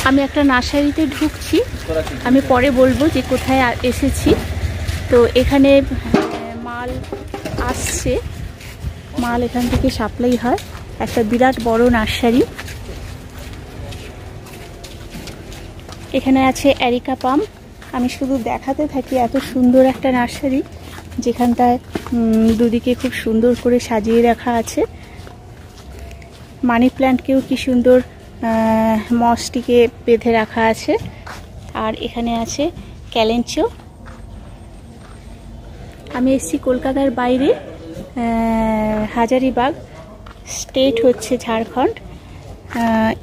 আমি একটা নার্সারিতে ঢুকছি, আমি পরে বলবো যে কোথায় এসেছি। তো এখানে মাল আসছে, মাল এখান থেকে সাপ্লাই হয়। একটা বিরাট বড় নার্সারি। এখানে আছে এরিকা পাম। আমি শুধু দেখাতে থাকি, এত সুন্দর একটা নার্সারি যেখানটায় দুদিকে খুব সুন্দর করে সাজিয়ে রাখা আছে। মানি প্ল্যান্টকেও কি সুন্দর মসটিকে বেঁধে রাখা আছে। আর এখানে আছে ক্যালেঞ্চো। আমি এসেছি কলকাতার বাইরে, হাজারিবাগ, স্টেট হচ্ছে ঝাড়খণ্ড।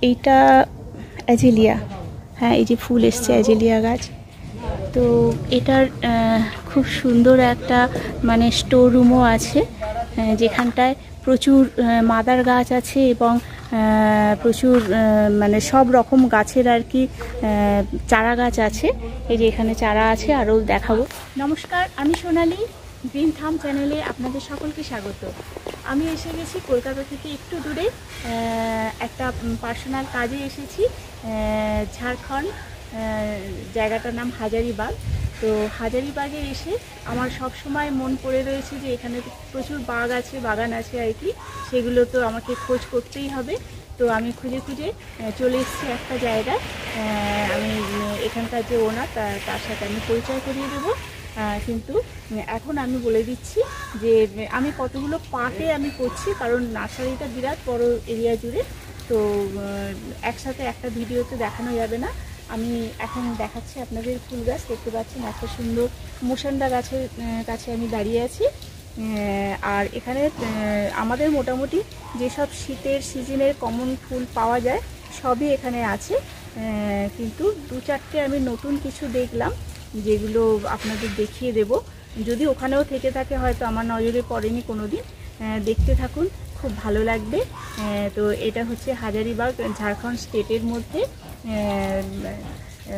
এইটা অ্যাজেলিয়া, হ্যাঁ এই যে ফুল এসছে অ্যাজেলিয়া গাছ। তো এটার খুব সুন্দর একটা মানে স্টোর রুমও আছে, যেখানটায় প্রচুর মাদার গাছ আছে এবং প্রচুর মানে সব রকম গাছের আর কি চারা গাছ আছে। এই যে এখানে চারা আছে, আরও দেখাবো। নমস্কার, আমি সোনালি, গ্রিন থাম চ্যানেলে আপনাদের সকলকে স্বাগত। আমি এসে গেছি কলকাতা থেকে একটু দূরে, একটা পার্সোনাল কাজে এসেছি ঝাড়খণ্ড। জায়গাটার নাম হাজারিবাগ। তো হাজারিবাগে এসে আমার সব সময় মন পড়ে রয়েছে যে এখানে প্রচুর বাগ আছে, বাগান আছে আর কি, সেগুলো তো আমাকে খোঁজ করতেই হবে। তো আমি খুঁজে খুঁজে চলে এসেছি একটা জায়গায়। আমি এখানকার যে ওনার তার সাথে আমি পরিচয় করিয়ে দেবো। কিন্তু এখন আমি বলে দিচ্ছি যে আমি কতগুলো পার্টে আমি করছি, কারণ নার্সারিটা বিরাট বড় এরিয়া জুড়ে, তো একসাথে একটা ভিডিওতে দেখানো যাবে না। আমি এখন দেখাচ্ছি আপনাদের ফুল গাছ। দেখতে পাচ্ছেন একটা সুন্দর মুসান্ডা গাছের কাছে আমি দাঁড়িয়ে আছি। আর এখানে আমাদের মোটামুটি যেসব শীতের সিজনের কমন ফুল পাওয়া যায় সবই এখানে আছে, কিন্তু দু চারটে আমি নতুন কিছু দেখলাম যেগুলো আপনাদের দেখিয়ে দেব। যদি ওখানেও থেকে থাকে হয়তো আমার নজরে পড়েনি কোনো দিন। দেখতে থাকুন, খুব ভালো লাগবে। তো এটা হচ্ছে হাজারিবাগ, झारखंड स्टेटर मध्य,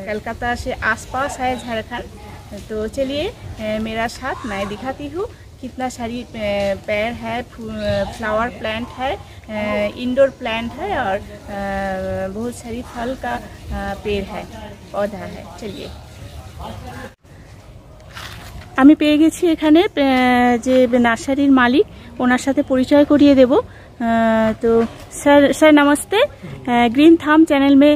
कलकत्ता से आसपास है झारखंड। तो चलिए मेरा साथ, मैं दिखाती हूँ कितना सारी पेड़ है, फ्लावर प्लांट है, इंडोर प्लांट है और बहुत सारी फल का पेड़ है, पौधा है। चलिए, আমি পেয়ে গেছি এখানে যে নার্সারির মালিক, ওনার সাথে পরিচয় করিয়ে দেব। तो सर नमस्ते, ग्रीन थाम चैनल में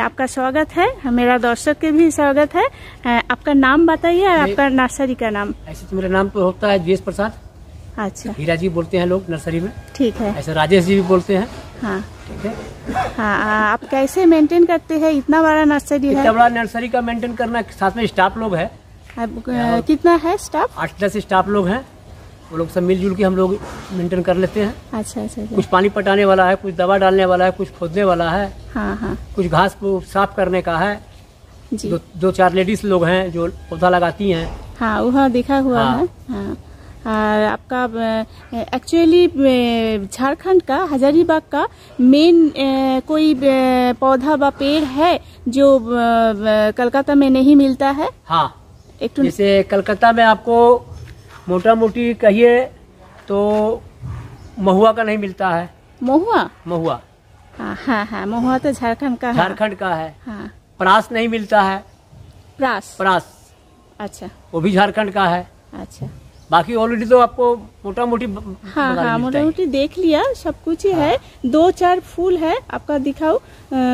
आपका स्वागत है, मेरा दर्शक के भी स्वागत है। आपका नाम बताइए और आपका नर्सरी का नाम। ऐसे तो मेरा नाम तो होता है जीएस प्रसाद। अच्छा, हीरा जी बोलते हैं लोग नर्सरी में। ठीक है। ऐसे राजेश जी भी बोलते हैं। हाँ ठीक है। हाँ, आप कैसे मेंटेन करते हैं? इतना बड़ा नर्सरी है। इतना बड़ा नर्सरी का मेंटेन करना, साथ में स्टाफ लोग है। कितना है स्टाफ? 8-10 स्टाफ लोग हैं, वो लोग सब मिलजुल के हम लोग मेंटेन कर लेते हैं। अच्छा अच्छा, कुछ पानी पटाने वाला है, कुछ दवा डालने वाला है, कुछ खोदने वाला है। हाँ हाँ, कुछ घास को साफ करने का है जी। 2-4 लेडीज लोग हैं जो पौधा लगाती हैं। हाँ, वहाँ दिखा हुआ हाँ। है। हाँ, और आपका एक्चुअली झारखंड का हजारीबाग का मेन कोई पौधा व पेड़ है जो कलकत्ता में नहीं मिलता है? हाँ, एक जैसे कलकत्ता में आपको मोटा मोटी कहिए तो महुआ का नहीं मिलता है। महुआ? महुआ, हाँ हाँ हाँ, महुआ तो झारखंड का है। झारखंड का है। हाँ, परास नहीं मिलता है। प्रास? परास, अच्छा वो भी झारखंड का है। अच्छा, बाकी ऑलरेडी तो आपको मोटा मोटी हाँ हाँ, मोटा मोटी देख लिया, सब कुछ ही है। 2-4 फूल है, आपका दिखाओ,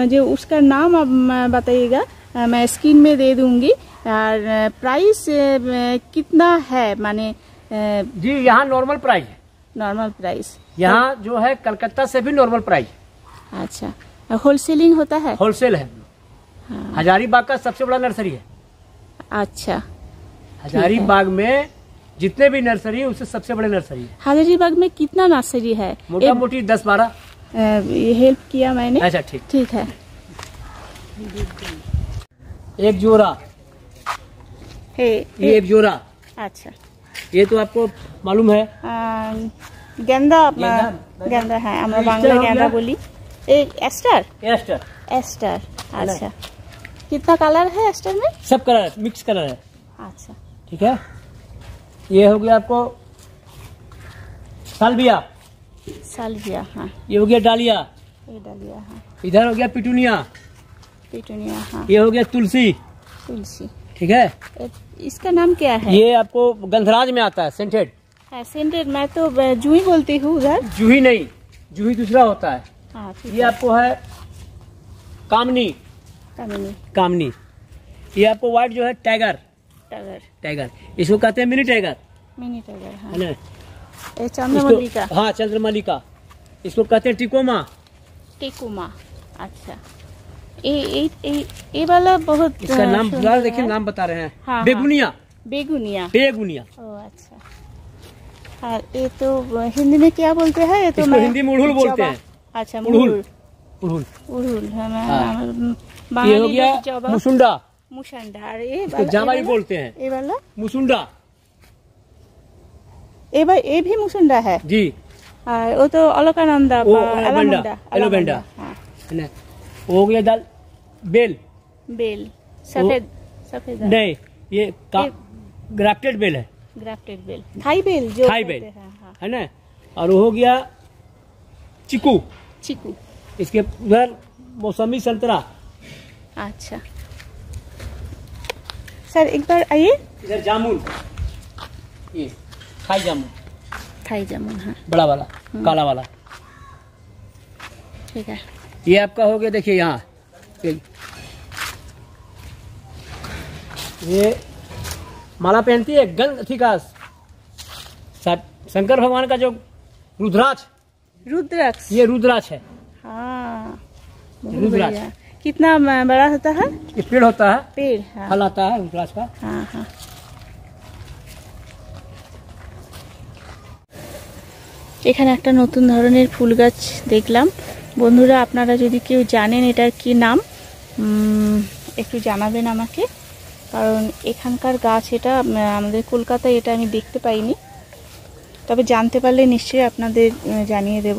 जो उसका नाम आप बताइएगा, मैं स्क्रीन में दे दूंगी। और प्राइस कितना है? माने जी यहाँ नॉर्मल प्राइस है। नॉर्मल प्राइस यहाँ जो है कलकत्ता से भी नॉर्मल प्राइस। अच्छा, होलसेलिंग होता है? होलसेल है। हाँ। हजारीबाग का सबसे बड़ा नर्सरी है। अच्छा, हजारीबाग में जितने भी नर्सरी है उससे सबसे बड़े नर्सरी है। हजारीबाग में कितना नर्सरी है? मोटा मोटी 10-12। ये हेल्प किया मैंने। अच्छा, ठीक ठीक है। एक जोड़ा, ये एक जोड़ा। अच्छा, ये तो आपको मालूम है। गेंदा, गेंदा गेंदा है, আমরা বাংলা गेंदा बोली। एक एस्टर? एस्टर। एस्टर, अच्छा। कितना कलर है एस्टर में? सब कलर है, मिक्स कलर है। अच्छा, ठीक है। ये हो गया आपको सालविया। सालविया, हाँ। ये हो गया डालिया। ये डालिया, हाँ। इधर हो गया पिटूनिया। पिटूनिया, हाँ। ये हो गया तुलसी, तुलसी, ठीक है। इसका नाम क्या है? ये आपको गंधराज में आता है, सेंटेड। सेंटेड, मैं तो जूही बोलती हूँ उधर। जूही नहीं, जूही दूसरा होता है। हाँ, ये आपको है कामनी, कामिनी, कामनी। ये आपको व्हाइट जो है टाइगर, टाइगर, टाइगर। इसको कहते हैं मिनी टाइगर, मिनी टाइगर, हाँ। है ना। ये चंद्रमल्लिका, हाँ, चंद्रमल्लिका। इसको कहते हैं टिकोमा, टिकुमा। अच्छा, ये वाला बहुत इसका नाम सुंदर देखिए, है। नाम बता रहे हैं। हाँ, बेगुनिया, बेगुनिया, बेगुनिया। ओ अच्छा। हाँ, ये तो हिंदी में क्या बोलते हैं? ये तो इसको मैं हिंदी में उड़हुल बोलते हैं। अच्छा, उड़हुल, उड़हुल। उड़हुल है। हाँ। ये बांग्ला हो गया में जवा, मुसुंडा, मुसंडा। ये इसको वाला, जामा भी बोलते हैं। ये वाला, मुसुंडा, ये भी मुसंडा है जी। और वो तो अलकानंदा, वो अलामुंडा, एलोबेंडा, हाँ। है ना। वो हो गया दाल बेल, बेल, सफेद, सफेद नहीं, ये ग्राफ्टेड बेल है, ग्राफ्टेड बेल, थाई बेल जो थाई कहते बेल, हैं, हाँ। है ना। और वो हो गया चीकू, चीकू। इसके उधर मौसमी संतरा। अच्छा सर, एक बार आइए। इधर जामुन, ये थाई जामुन, थाई जामुन, हाँ, बड़ा वाला, काला वाला। ठीक है। ये आपका हो गया, देखिए यहाँ ये माला पहनती है गंध थी का शंकर भगवान का जो रुद्राक्ष, रुद्राक्ष, ये रुद्राक्ष है। हाँ, बहुत रुद्राक्ष। बढ़िया। कितना बड़ा होता है? ये पेड़ होता है, पेड़, हाँ। फल आता है रुद्राक्ष का। हाँ, हाँ। এখানে একটা নতুন ধরনের ফুল গাছ দেখলাম। বন্ধুরা, আপনারা যদি কেউ জানেন এটার কি নাম, একটু জানাবেন আমাকে, কারণ এখানকার গাছ এটা, আমাদের কলকাতায় এটা আমি দেখতে পাইনি। তবে জানতে পারলে নিশ্চয়ই আপনাদের জানিয়ে দেব।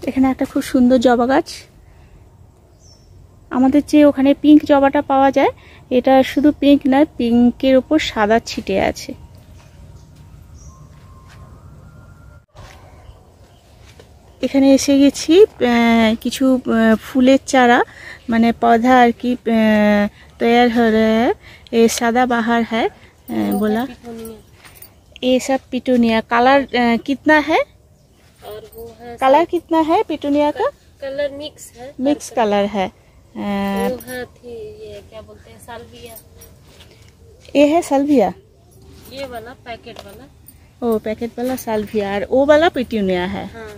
এখানে একটা খুব সুন্দর জবা গাছ। আমাদের যে ওখানে পিঙ্ক জবাটা পাওয়া যায়, এটা শুধু পিঙ্ক নয়, পিঙ্কের উপর সাদা ছিটে আছে। এখানে এসে গেছি, কিছু ফুলের চারা, মানে पौधा আর কি तैयार हो रहा है। ये सदा बाहर है, बोला ये सब पिटूनिया। कलर कितना है? और वो है कलर कितना है पिटूनिया का? कलर मिक्स है, मिक्स कलर है। वो है थी, ये क्या बोलते हैं, साल्विया। ये है साल्विया, ये वाला पैकेट वाला। ओ पैकेट वाला साल्विया, और वो वाला पिटूनिया है। हाँ,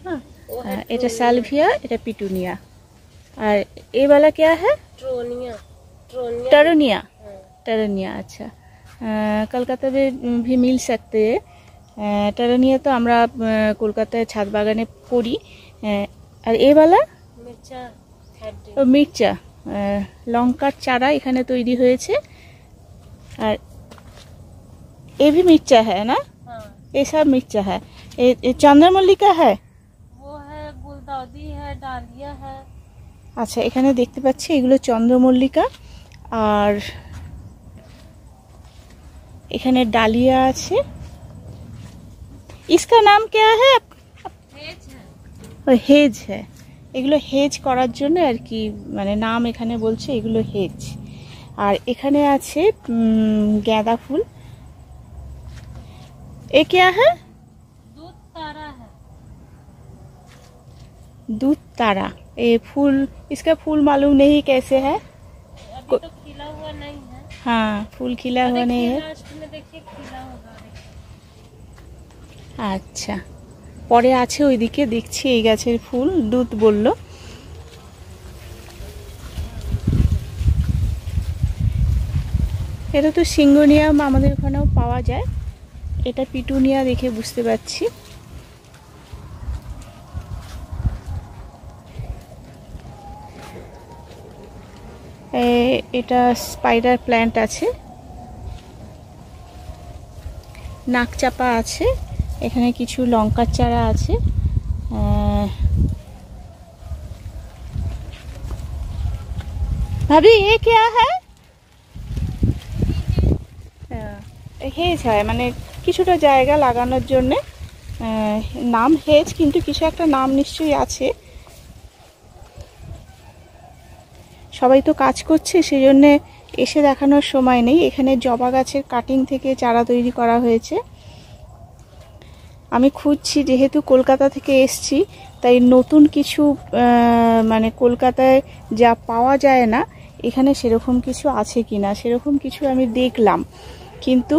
हाँ, वो है এটা সালভিয়া, এটা পিটুনিয়া। আর এই वाला क्या है? ट्रोनिया, ट्रोनिया, टरनिया, हाँ। टरनिया। अच्छा, कलकत्ता में भी मिल सकते हैं। टरनिया तो আমরা কলকাতায় ছাদ বাগানে করি। আর এই वाला मिर्चा, ও মির্চা, লঙ্কার চারা এখানে তৈরি হয়েছে। আর ये भी मिर्चा है ना? हाँ। ये सब मिर्चा है। ये चंद्रमल्लिका है। वो है गुलदाउदी है, डालिया है। আচ্ছা, এখানে দেখতে পাচ্ছি এগুলো চন্দ্রমল্লিকা, আর এখানে ডালিয়া আছে। इसका नाम क्या है? हेज है। হেজ है। এগুলো হেজ করার জন্য আর কি, মানে নাম এখানে বলছে এগুলো হেজ। আর এখানে আছে গাঁদা ফুল। ये क्या है? दूध तारा है। दूध तारा। ये फूल, इसका फूल मालूम नहीं कैसे है। अभी तो खिला हुआ नहीं है। हाँ, फूल खिला हुआ नहीं है। लास्ट में देखिए खिला होगा। আচ্ছা, পরে আছে ওইদিকে, দেখছি এই গাছের ফুল দুধ বলল। এটা তো সিঙ্গোনিয়াম, আমাদের ওখানেও পাওয়া যায়। এটা পিটুনিয়া দেখে বুঝতে পারছি। এটা স্পাইডার প্ল্যান্ট আছে, নাকচাপা আছে, এখানে কিছু লঙ্কার চারা আছে। ভাবি ये क्या है? হেজ হয়, মানে কিছুটা জায়গা লাগানোর জন্য নাম হেজ, কিন্তু কিছু একটা নাম নিশ্চয়ই আছে। সবাই তো কাজ করছে, সেই জন্যে এসে দেখানোর সময় নেই। এখানে জবা গাছের কাটিং থেকে চারা তৈরি করা হয়েছে। আমি খুঁজছি, যেহেতু কলকাতা থেকে এসছি, তাই নতুন কিছু মানে কলকাতায় যা পাওয়া যায় না এখানে সেরকম কিছু আছে কিনা, সেরকম কিছু আমি দেখলাম। কিন্তু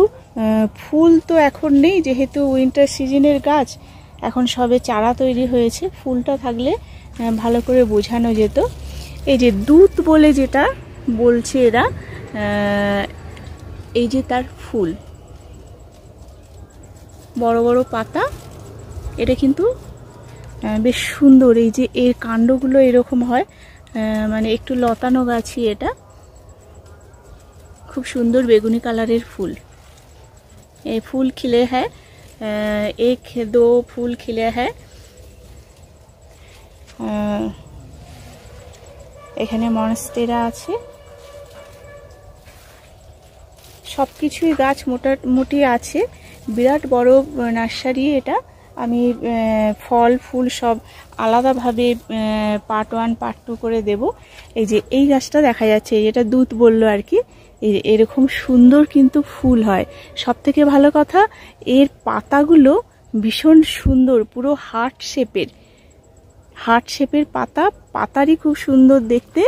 ফুল তো এখন নেই, যেহেতু উইন্টার সিজনের গাছ, এখন সবে চারা তৈরি হয়েছে। ফুলটা থাকলে ভালো করে বোঝানো যেত। এই যে দুধ বলে যেটা বলছে এরা, এই যে তার ফুল, বড় বড় পাতা, এটা কিন্তু বেশ সুন্দর। এই যে এর কাণ্ডগুলো এরকম হয়, মানে একটু লতানো গাছই এটা, খুব সুন্দর বেগুনি কালারের ফুল। ये फूल खिले हैं, एक दो फूल खिले हैं। এখানে মনস্টেরা আছে। সব কিছুই গাছ মোটামুটি আছে। বিরাট বড় নার্সারি এটা। আমি ফল ফুল সব আলাদাভাবে পার্ট 1 পার্ট 2 করে দেব। এই যে এই গাছটা দেখা যাচ্ছে, যেটা দুধ বললো আর কি, এরকম সুন্দর কিন্তু ফুল হয়। সব থেকে ভালো কথা, এর পাতাগুলো ভীষণ সুন্দর, পুরো হার্ট শেপের পাতা, পাতারই খুব সুন্দর দেখতে।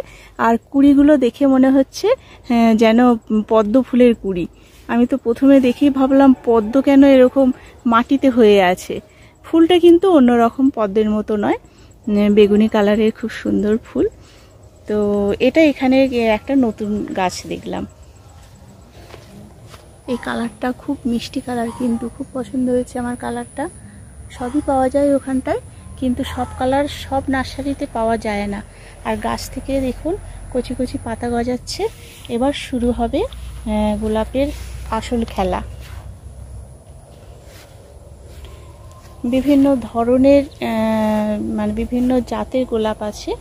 আর কুড়িগুলো দেখে মনে হচ্ছে যেন পদ্ম ফুলের কুড়ি। আমি তো প্রথমে দেখেই ভাবলাম পদ্ম কেন এরকম মাটিতে হয়ে আছে। ফুলটা কিন্তু অন্যরকম, পদ্মের মতো নয়, বেগুনি কালারের খুব সুন্দর ফুল। তো এটা এখানে একটা নতুন গাছ দেখলাম। এই কালারটা খুব মিষ্টি কালার, কিন্তু খুব পছন্দ হয়েছে আমার কালারটা। সবই পাওয়া যায় ওখানটায়, কিন্তু সব কালার সব নার্সারিতে পাওয়া যায় না। আর গাছ থেকে দেখুন কচি কচি পাতা গজাচ্ছে। এবার শুরু হবে গোলাপের আসল খেলা। বিভিন্ন ধরনের মানে বিভিন্ন জাতের গোলাপ আছে।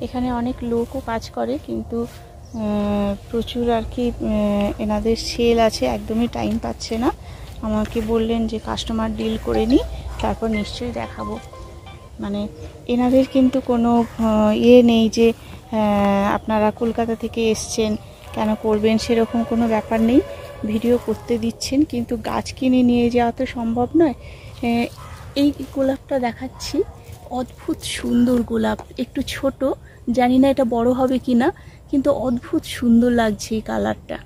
এখানে অনেক লোকও কাজ করে, কিন্তু প্রচুর আর কি এনাদের সেল আছে, একদমই টাইম পাচ্ছে না। আমাকে বললেন যে কাস্টমার ডিল করে নিই, তারপর নিশ্চয়ই দেখাবো। মানে এনাদের কিন্তু কোনো ইয়ে নেই যে আপনারা কলকাতা থেকে এসছেন কেন করবেন, সেরকম কোনো ব্যাপার নেই। ভিডিও করতে দিচ্ছেন, কিন্তু গাছ কিনে নিয়ে যাওয়া তো সম্ভব নয়। এই গোলাপটা দেখাচ্ছি, অদ্ভুত সুন্দর গোলাপ, একটু ছোট, জানি না এটা বড় হবে কিনা, কিন্তু অদ্ভুত সুন্দর লাগছে এই কালারটা।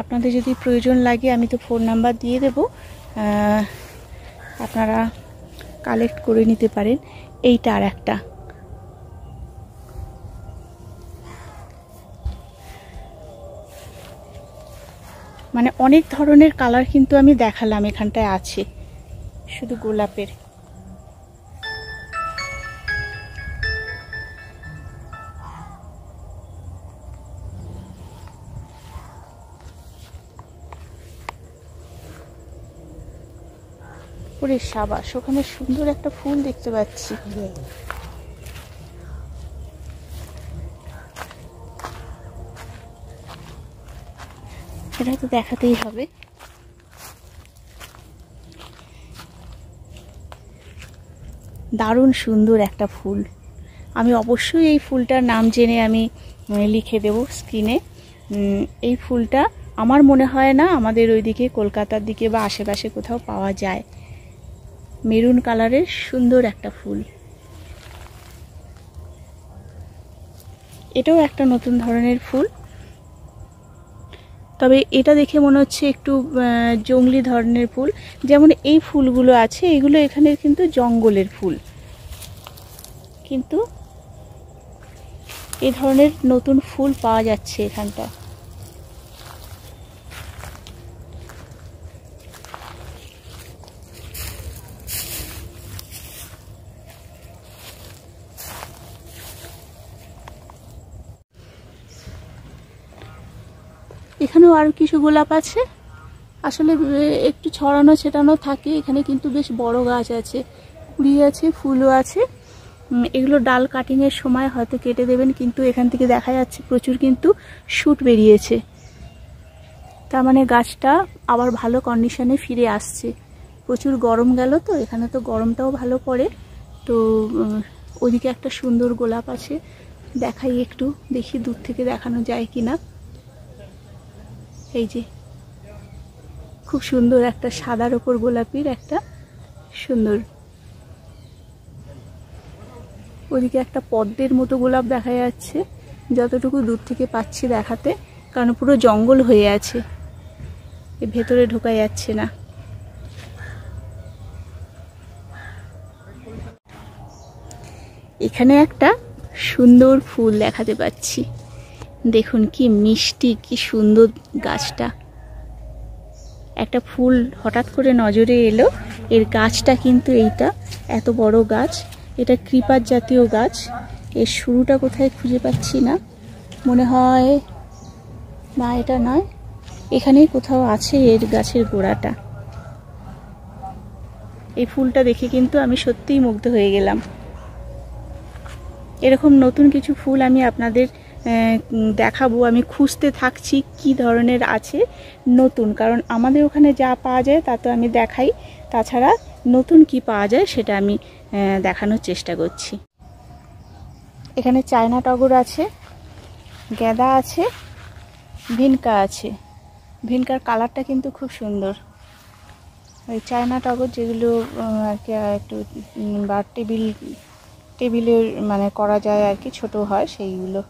আপনাদের যদি প্রয়োজন লাগে আমি তো ফোন নাম্বার দিয়ে দেব, আপনারা কালেক্ট করে নিতে পারেন। এইটা আর একটা, মানে অনেক ধরনের কালার কিন্তু আমি দেখালাম, এখানটায় আছে শুধু গোলাপের। ওরে সাবাস, ওখানে সুন্দর একটা ফুল দেখতে পাচ্ছি। এটা তো দেখাতেই হবে। দারুণ সুন্দর একটা ফুল। আমি অবশ্যই এই ফুলটার নাম জেনে আমি লিখে দেব স্ক্রিনে। এই ফুলটা আমার মনে হয় না আমাদের ওইদিকে কলকাতার দিকে বা আশেপাশে কোথাও পাওয়া যায়। মেরুন কালারের সুন্দর একটা ফুল। এটাও একটা নতুন ধরনের ফুল, তবে এটা দেখে মনে হচ্ছে একটু জংলি ধরনের ফুল। যেমন এই ফুলগুলো আছে, এগুলো এখানের কিন্তু জঙ্গলের ফুল, কিন্তু এই ধরনের নতুন ফুল পাওয়া যাচ্ছে এখানটা। এখানেও আর কিছু গোলাপ আছে, আসলে একটু ছড়ানো ছেটানো থাকে। এখানে কিন্তু বেশ বড় গাছ আছে, কুড়ি আছে, ফুলও আছে। এগুলো ডাল কাটিংয়ের সময় হয়তো কেটে দেবেন, কিন্তু এখান থেকে দেখা যাচ্ছে প্রচুর কিন্তু শুট বেরিয়েছে, তার মানে গাছটা আবার ভালো কন্ডিশনে ফিরে আসছে। প্রচুর গরম গেল, তো এখানে তো গরমটাও ভালো পড়ে। তো ওদিকে একটা সুন্দর গোলাপ আছে, দেখাই একটু, দেখি দূর থেকে দেখানো যায় কি না। এই যে খুব সুন্দর একটা সাদার ওপর গোলাপির একটা সুন্দর। ওদিকে একটা পদ্মের মতো গোলাপ দেখা যাচ্ছে, যতটুকু দূর থেকে পাচ্ছি দেখাতে, কারণ পুরো জঙ্গল হয়ে আছে, এর ভেতরে ঢোকা যাচ্ছে না। এখানে একটা সুন্দর ফুল দেখাতে পাচ্ছি, দেখুন কি মিষ্টি, কি সুন্দর গাছটা। একটা ফুল হঠাৎ করে নজরে এলো, এর গাছটা কিন্তু এইটা এত বড় গাছ, এটা ক্রিপার জাতীয় গাছ। এর শুরুটা কোথায় খুঁজে পাচ্ছি না, মনে হয় না এটা নয়, এখানেই কোথাও আছে এর গাছের গোড়াটা। এই ফুলটা দেখে কিন্তু আমি সত্যিই মুগ্ধ হয়ে গেলাম। এরকম নতুন কিছু ফুল আমি আপনাদের দেখাবো, আমি খুঁজতে থাকছি কি ধরনের আছে নতুন, কারণ আমাদের ওখানে যা পাওয়া যায় তা তো আমি দেখাই, তাছাড়া নতুন কি পাওয়া যায় সেটা আমি দেখানোর চেষ্টা করছি। এখানে চায়না টগর আছে, গাঁদা আছে, ভিনকা আছে। ভিনকার কালারটা কিন্তু খুব সুন্দর। ওই চায়না টগর যেগুলো আর কি একটু বা টেবিলের মানে করা যায় আর কি, ছোট হয় সেইগুলো।